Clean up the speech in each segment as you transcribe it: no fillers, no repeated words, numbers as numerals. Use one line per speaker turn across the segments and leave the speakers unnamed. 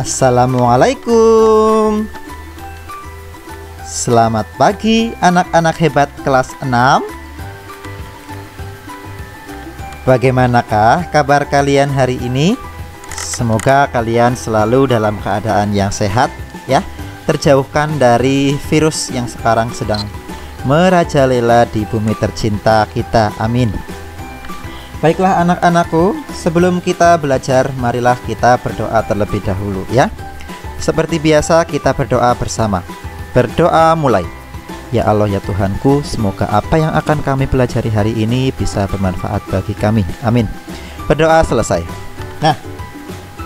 Assalamualaikum. Selamat pagi anak-anak hebat kelas 6. Bagaimanakah kabar kalian hari ini? Semoga kalian selalu dalam keadaan yang sehat ya, terjauhkan dari virus yang sekarang sedang merajalela di bumi tercinta kita. Amin. Baiklah anak-anakku, sebelum kita belajar, marilah kita berdoa terlebih dahulu ya. Seperti biasa kita berdoa bersama. Berdoa mulai. Ya Allah ya Tuhanku, semoga apa yang akan kami pelajari hari ini bisa bermanfaat bagi kami. Amin. Berdoa selesai. Nah,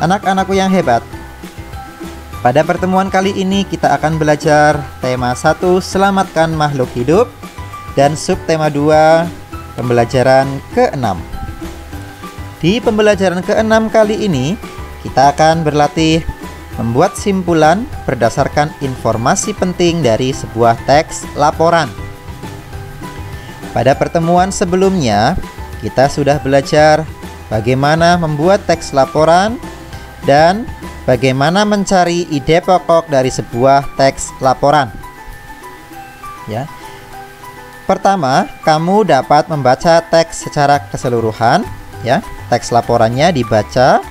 anak-anakku yang hebat, pada pertemuan kali ini kita akan belajar tema 1, selamatkan makhluk hidup, dan subtema 2, pembelajaran ke-6. Di pembelajaran ke-6 kali ini, kita akan berlatih membuat simpulan berdasarkan informasi penting dari sebuah teks laporan. Pada pertemuan sebelumnya, kita sudah belajar bagaimana membuat teks laporan dan bagaimana mencari ide pokok dari sebuah teks laporan. Ya. Pertama, kamu dapat membaca teks secara keseluruhan, ya. Teks laporannya dibaca.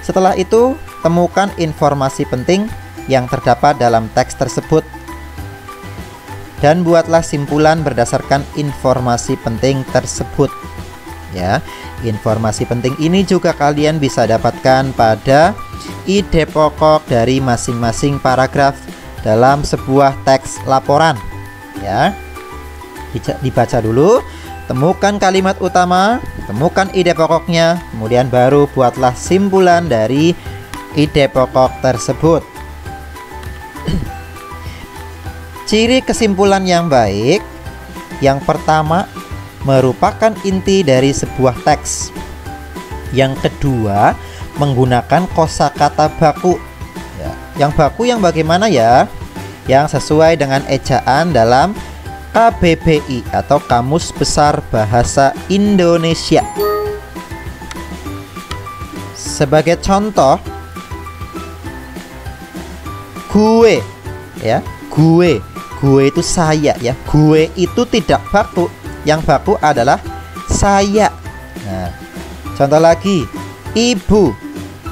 Setelah itu, temukan informasi penting yang terdapat dalam teks tersebut dan buatlah simpulan berdasarkan informasi penting tersebut. Ya, informasi penting ini juga kalian bisa dapatkan pada ide pokok dari masing-masing paragraf dalam sebuah teks laporan. Ya, dibaca dulu, temukan kalimat utama, temukan ide pokoknya, kemudian baru buatlah simpulan dari ide pokok tersebut. Ciri kesimpulan yang baik, yang pertama, merupakan inti dari sebuah teks. Yang kedua, menggunakan kosakata baku. Ya, yang baku yang bagaimana ya? Yang sesuai dengan ejaan dalam KBBI atau Kamus Besar Bahasa Indonesia. Sebagai contoh, gue ya, gue itu saya ya. Gue itu tidak baku. Yang baku adalah saya. Nah, contoh lagi, ibu.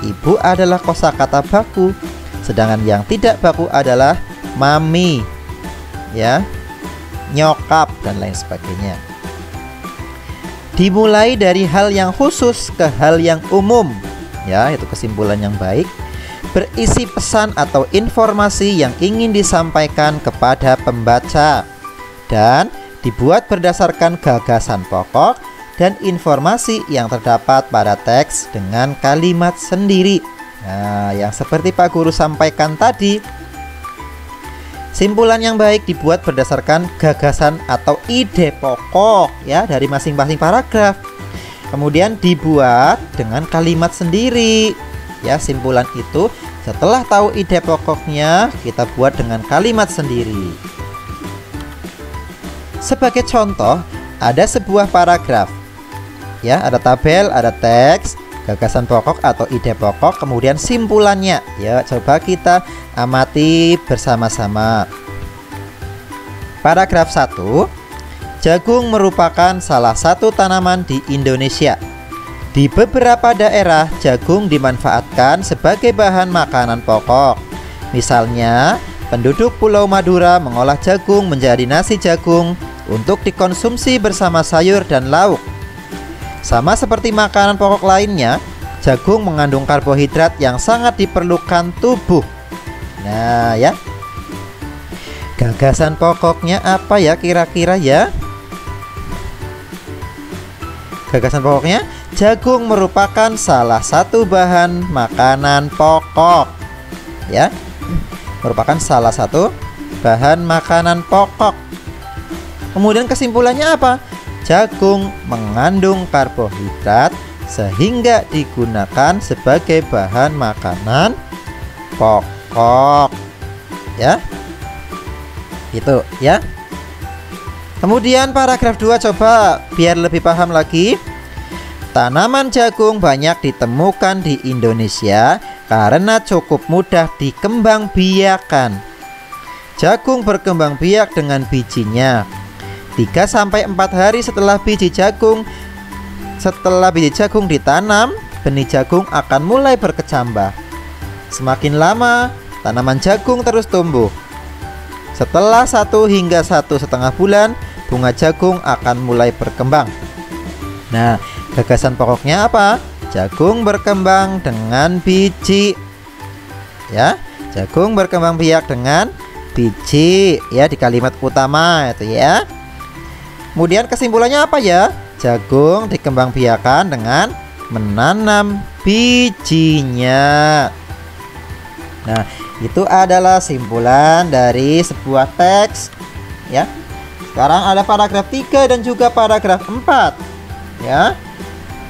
Ibu adalah kosakata baku. Sedangkan yang tidak baku adalah mami. Ya. Nyokap dan lain sebagainya. Dimulai dari hal yang khusus ke hal yang umum, ya, itu kesimpulan yang baik. Berisi pesan atau informasi yang ingin disampaikan kepada pembaca dan dibuat berdasarkan gagasan pokok dan informasi yang terdapat pada teks dengan kalimat sendiri. Nah, yang seperti Pak Guru sampaikan tadi, simpulan yang baik dibuat berdasarkan gagasan atau ide pokok ya dari masing-masing paragraf. Kemudian dibuat dengan kalimat sendiri. Ya, simpulan itu setelah tahu ide pokoknya, kita buat dengan kalimat sendiri. Sebagai contoh, ada sebuah paragraf. Ya, ada tabel, ada teks, gagasan pokok atau ide pokok, kemudian simpulannya. Ya, coba kita amati bersama-sama. Paragraf 1, jagung merupakan salah satu tanaman di Indonesia. Di beberapa daerah, jagung dimanfaatkan sebagai bahan makanan pokok. Misalnya, penduduk Pulau Madura mengolah jagung menjadi nasi jagung untuk dikonsumsi bersama sayur dan lauk. Sama seperti makanan pokok lainnya, jagung mengandung karbohidrat yang sangat diperlukan tubuh. Nah ya, gagasan pokoknya apa ya kira-kira ya? Gagasan pokoknya, jagung merupakan salah satu bahan makanan pokok. Ya, merupakan salah satu bahan makanan pokok. Kemudian kesimpulannya apa? Jagung mengandung karbohidrat sehingga digunakan sebagai bahan makanan pokok. Ya, itu ya. Kemudian paragraf 2, coba biar lebih paham lagi. Tanaman jagung banyak ditemukan di Indonesia karena cukup mudah dikembangbiakan. Jagung berkembang biak dengan bijinya. 3-4 hari setelah biji jagung ditanam, benih jagung akan mulai berkecambah. Semakin lama, tanaman jagung terus tumbuh. Setelah 1 hingga 1,5 bulan, bunga jagung akan mulai berkembang. Nah, gagasan pokoknya apa? Jagung berkembang dengan biji. Ya, jagung berkembang biak dengan biji ya di kalimat utama itu ya. Kemudian kesimpulannya apa ya? Jagung dikembangbiakan dengan menanam bijinya. Nah, itu adalah simpulan dari sebuah teks ya. Sekarang ada paragraf 3 dan juga paragraf 4 ya.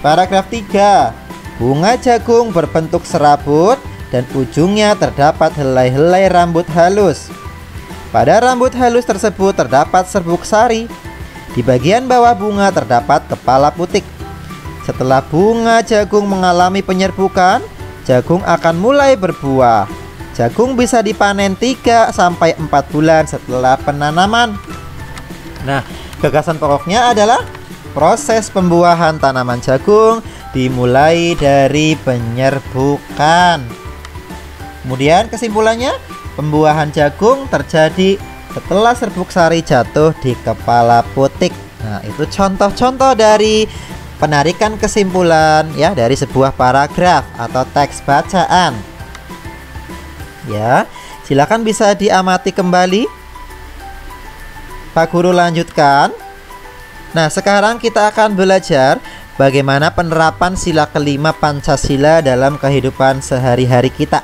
Paragraf 3. Bunga jagung berbentuk serabut dan ujungnya terdapat helai-helai rambut halus. Pada rambut halus tersebut terdapat serbuk sari. Di bagian bawah bunga terdapat kepala putik. Setelah bunga jagung mengalami penyerbukan, jagung akan mulai berbuah. Jagung bisa dipanen 3-4 bulan setelah penanaman. Nah, gagasan pokoknya adalah proses pembuahan tanaman jagung dimulai dari penyerbukan. Kemudian kesimpulannya, pembuahan jagung terjadi setelah serbuk sari jatuh di kepala putik. Nah, itu contoh-contoh dari penarikan kesimpulan ya dari sebuah paragraf atau teks bacaan. Ya, silakan bisa diamati kembali. Pak Guru lanjutkan. Nah, sekarang kita akan belajar bagaimana penerapan sila kelima Pancasila dalam kehidupan sehari-hari kita.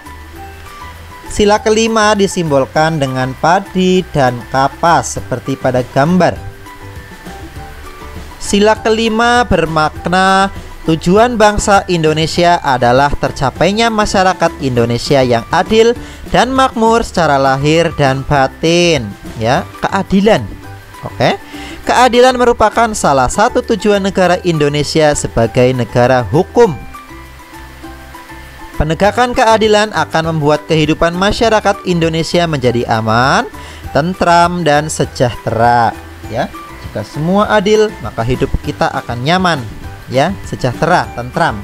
Sila kelima disimbolkan dengan padi dan kapas seperti pada gambar. Sila kelima bermakna tujuan bangsa Indonesia adalah tercapainya masyarakat Indonesia yang adil dan makmur secara lahir dan batin. Ya, keadilan. Oke. Keadilan merupakan salah satu tujuan negara Indonesia sebagai negara hukum. Penegakan keadilan akan membuat kehidupan masyarakat Indonesia menjadi aman, tentram, dan sejahtera. Ya, jika semua adil, maka hidup kita akan nyaman, ya, sejahtera, tentram.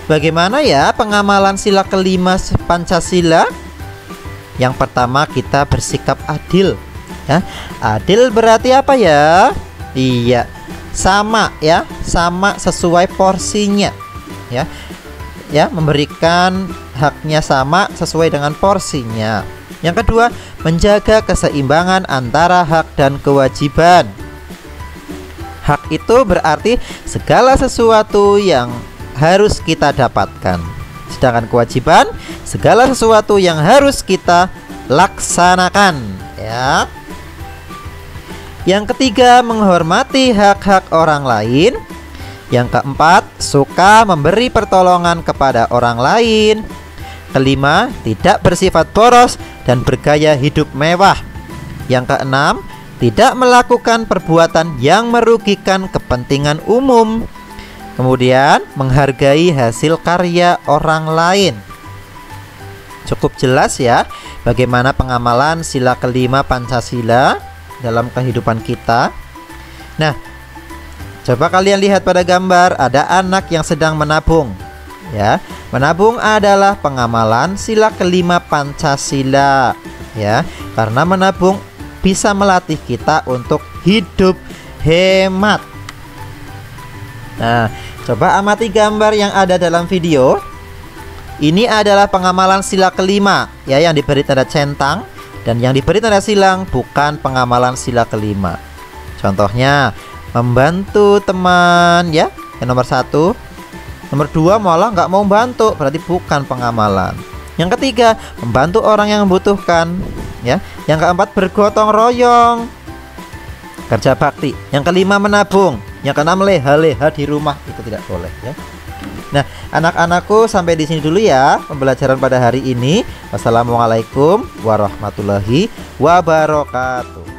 Bagaimana ya pengamalan sila kelima Pancasila? Yang pertama, kita bersikap adil. Ya, adil berarti apa ya? Iya, sama ya, sama sesuai porsinya. Ya, memberikan haknya sama sesuai dengan porsinya. Yang kedua, menjaga keseimbangan antara hak dan kewajiban. Hak itu berarti segala sesuatu yang harus kita dapatkan. Sedangkan kewajiban, segala sesuatu yang harus kita laksanakan, ya. Yang ketiga, menghormati hak-hak orang lain. Yang keempat, suka memberi pertolongan kepada orang lain. Kelima, tidak bersifat boros dan bergaya hidup mewah. Yang keenam, tidak melakukan perbuatan yang merugikan kepentingan umum. Kemudian, menghargai hasil karya orang lain. Cukup jelas ya bagaimana pengamalan sila kelima Pancasila dalam kehidupan kita. Nah, coba kalian lihat pada gambar, ada anak yang sedang menabung. Ya, menabung adalah pengamalan sila kelima Pancasila. Ya, karena menabung bisa melatih kita untuk hidup hemat. Nah, coba amati gambar yang ada dalam video. Ini adalah pengamalan sila kelima, ya, yang diberi tanda centang. Dan yang diberi tanda silang bukan pengamalan sila kelima. Contohnya, membantu teman, ya, yang nomor 1. Nomor 2 malah nggak mau bantu, berarti bukan pengamalan. Yang ketiga, membantu orang yang membutuhkan, ya. Yang keempat, bergotong royong, kerja bakti. Yang kelima, menabung. Yang keenam, leha-leha di rumah, itu tidak boleh, ya. Nah, anak-anakku, sampai di sini dulu ya pembelajaran pada hari ini. Wassalamualaikum warahmatullahi wabarakatuh.